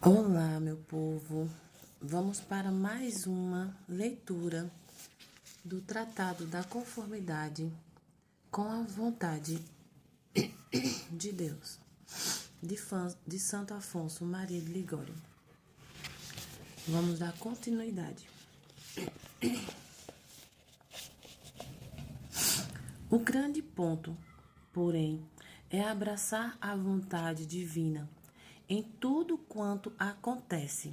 Olá, meu povo. Vamos para mais uma leitura do Tratado da Conformidade com a Vontade de Deus, de Santo Afonso Maria de Ligório. Vamos dar continuidade. O grande ponto, porém, é abraçar a vontade divina em tudo quanto acontece,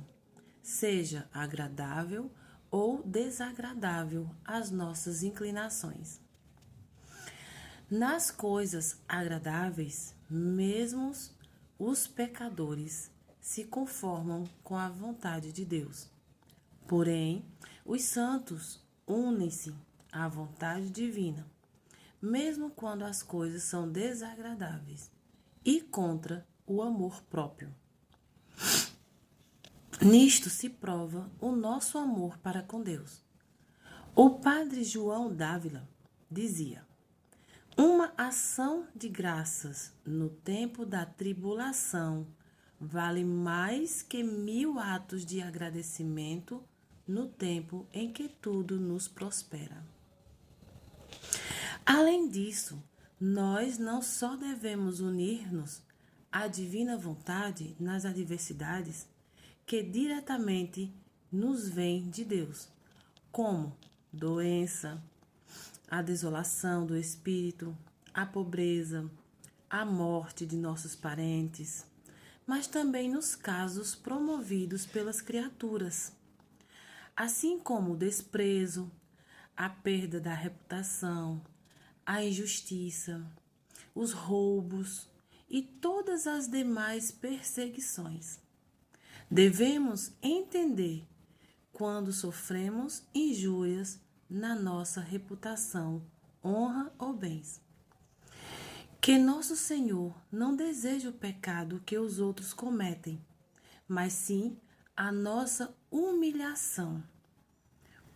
seja agradável ou desagradável às nossas inclinações. Nas coisas agradáveis, mesmo os pecadores se conformam com a vontade de Deus. Porém, os santos unem-se à vontade divina, mesmo quando as coisas são desagradáveis e contra o amor próprio. Nisto se prova o nosso amor para com Deus. O padre João Dávila dizia: uma ação de graças no tempo da tribulação vale mais que 1000 atos de agradecimento no tempo em que tudo nos prospera. Além disso, nós não só devemos unir-nos à divina vontade nas adversidades que diretamente nos vêm de Deus, como doença, a desolação do espírito, a pobreza, a morte de nossos parentes, mas também nos casos promovidos pelas criaturas, assim como o desprezo, a perda da reputação, a injustiça, os roubos e todas as demais perseguições. Devemos entender quando sofremos injúrias na nossa reputação, honra ou bens. Que nosso Senhor não deseja o pecado que os outros cometem, mas sim a nossa humilhação,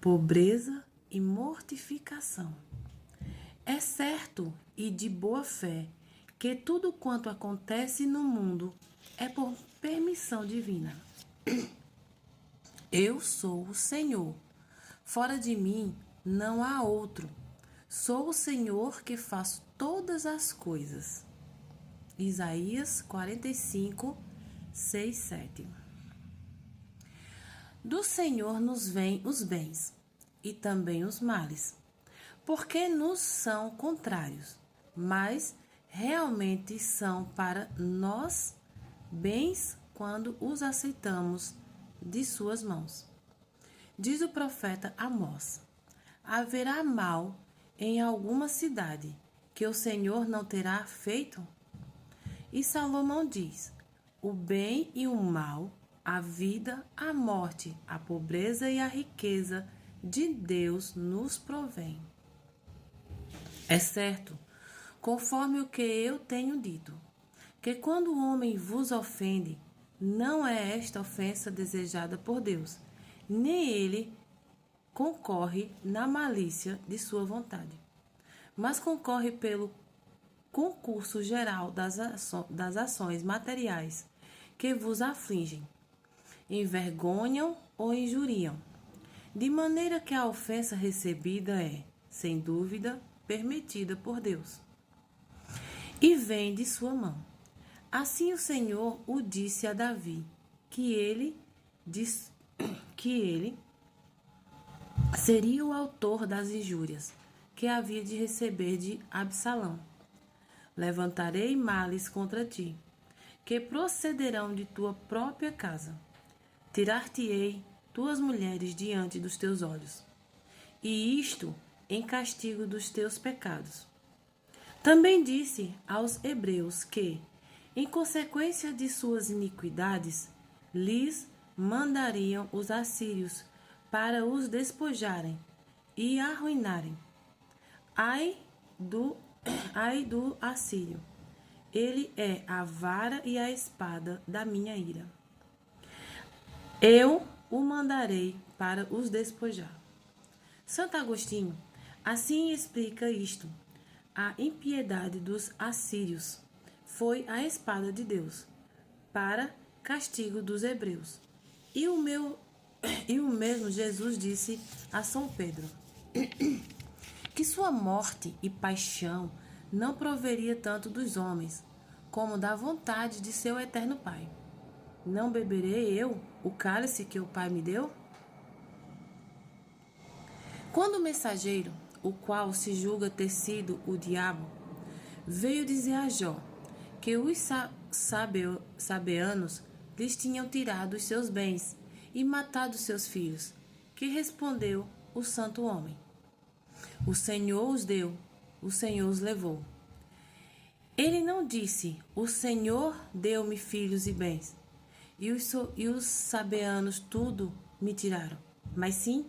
pobreza e mortificação. É certo e de boa fé que tudo quanto acontece no mundo é por permissão divina. Eu sou o Senhor. Fora de mim não há outro. Sou o Senhor que faço todas as coisas. Isaías 45, 6, 7. Do Senhor nos vêm os bens e também os males, porque nos são contrários, mas realmente são para nós bens quando os aceitamos de suas mãos. Diz o profeta Amós: haverá mal em alguma cidade que o Senhor não terá feito? E Salomão diz: o bem e o mal, a vida, a morte, a pobreza e a riqueza de Deus nos provém. É certo, conforme o que eu tenho dito, que quando o homem vos ofende, não é esta ofensa desejada por Deus, nem ele concorre na malícia de sua vontade, mas concorre pelo concurso geral das ações materiais que vos afligem, envergonham ou injuriam, de maneira que a ofensa recebida é, sem dúvida, permitida por Deus e vem de sua mão. Assim o Senhor o disse a Davi, que ele seria o autor das injúrias que havia de receber de Absalão. Levantarei males contra ti, que procederão de tua própria casa. Tirar-te-ei tuas mulheres diante dos teus olhos, e isto em castigo dos teus pecados. Também disse aos hebreus que, em consequência de suas iniquidades, lhes mandariam os assírios para os despojarem e arruinarem. Ai do assírio, ele é a vara e a espada da minha ira. Eu o mandarei para os despojar. Santo Agostinho assim explica isto: a impiedade dos assírios foi a espada de Deus para castigo dos hebreus. E o mesmo Jesus disse a São Pedro que sua morte e paixão não proveria tanto dos homens, como da vontade de seu eterno Pai. Não beberei eu o cálice que o Pai me deu? Quando o mensageiro, o qual se julga ter sido o diabo, veio dizer a Jó que os sabeanos lhes tinham tirado os seus bens e matado seus filhos, que respondeu o santo homem: O Senhor os deu, o Senhor os levou. Ele não disse: O Senhor deu-me filhos e bens, e os sabeanos tudo me tiraram. Mas sim,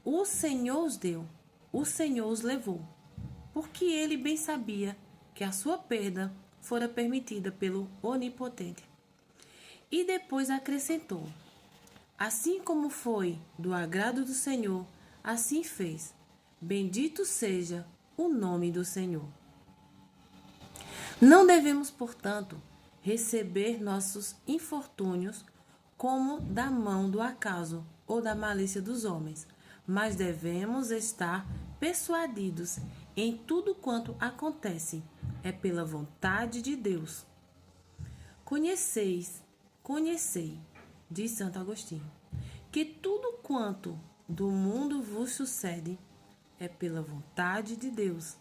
o Senhor os deu, o Senhor os levou, porque ele bem sabia que a sua perda fora permitida pelo Onipotente. E depois acrescentou: Assim como foi do agrado do Senhor, assim fez. Bendito seja o nome do Senhor. Não devemos, portanto, receber nossos infortúnios como da mão do acaso ou da malícia dos homens, mas devemos estar persuadidos em tudo quanto acontece, é pela vontade de Deus. Conhecei, diz Santo Agostinho, que tudo quanto do mundo vos sucede é pela vontade de Deus,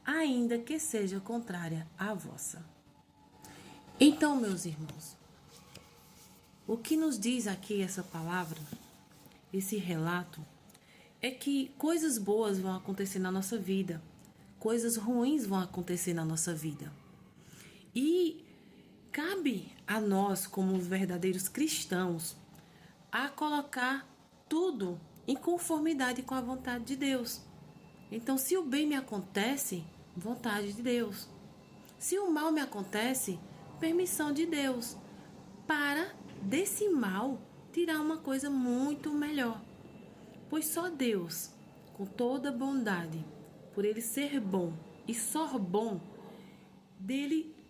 ainda que seja contrária à vossa. Então, meus irmãos, o que nos diz aqui essa palavra, esse relato, é que coisas boas vão acontecer na nossa vida, coisas ruins vão acontecer na nossa vida. E cabe a nós, como verdadeiros cristãos, a colocar tudo em conformidade com a vontade de Deus. Então, se o bem me acontece, vontade de Deus. Se o mal me acontece, permissão de Deus, para desse mal tirar uma coisa muito melhor. Pois só Deus, com toda bondade, por ele ser bom e só bom,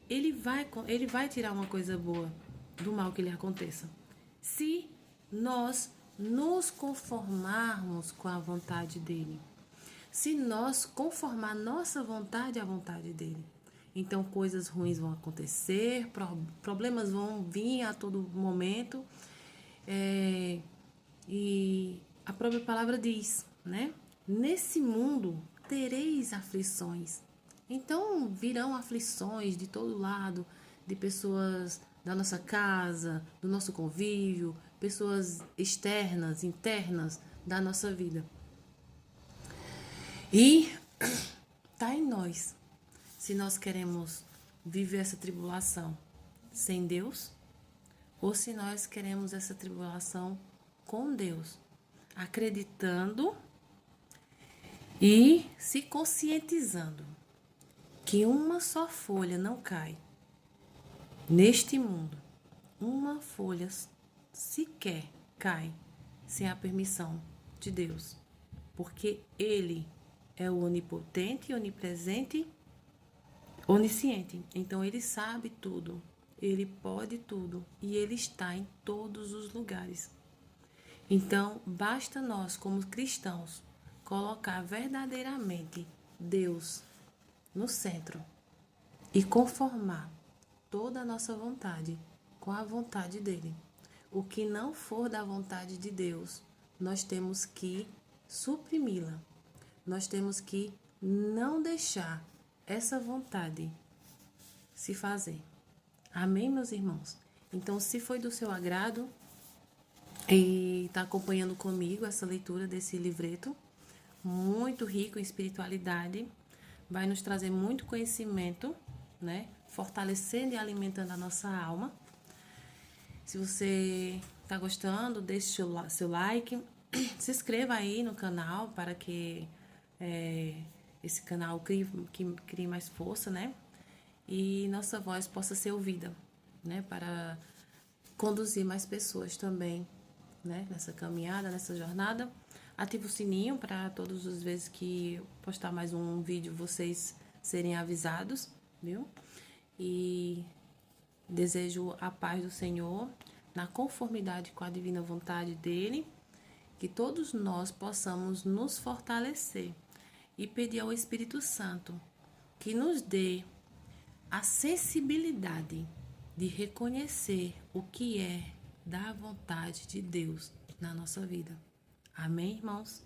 ele vai tirar uma coisa boa do mal que lhe aconteça. Se nós nos conformarmos com a vontade dele. Se nós conformar nossa vontade à vontade dele. Então, coisas ruins vão acontecer, problemas vão vir a todo momento. E a própria palavra diz, né? Nesse mundo tereis aflições. Então, virão aflições de todo lado, de pessoas da nossa casa, do nosso convívio, pessoas externas, internas da nossa vida. E tá em nós, se nós queremos viver essa tribulação sem Deus, ou se nós queremos essa tribulação com Deus, acreditando e se conscientizando que uma só folha não cai neste mundo, uma folha sequer cai sem a permissão de Deus, porque Ele é o onipotente, onipresente, onisciente. Então Ele sabe tudo, Ele pode tudo e Ele está em todos os lugares. Então basta nós, como cristãos, colocar verdadeiramente Deus no centro e conformar toda a nossa vontade com a vontade dele. O que não for da vontade de Deus, nós temos que suprimi-la. Nós temos que não deixar essa vontade se fazer. Amém, meus irmãos? Então, se foi do seu agrado e está acompanhando comigo essa leitura desse livreto, muito rico em espiritualidade, vai nos trazer muito conhecimento, né? Fortalecendo e alimentando a nossa alma. Se você está gostando, deixe seu like, se inscreva aí no canal para que esse canal crie mais força, né? E nossa voz possa ser ouvida, né? Para conduzir mais pessoas também, né? Nessa caminhada, nessa jornada. Ative o sininho para todas as vezes que eu postar mais um vídeo vocês serem avisados, viu? E desejo a paz do Senhor na conformidade com a divina vontade dele, que todos nós possamos nos fortalecer e pedir ao Espírito Santo que nos dê a sensibilidade de reconhecer o que é da vontade de Deus na nossa vida. Amém, irmãos?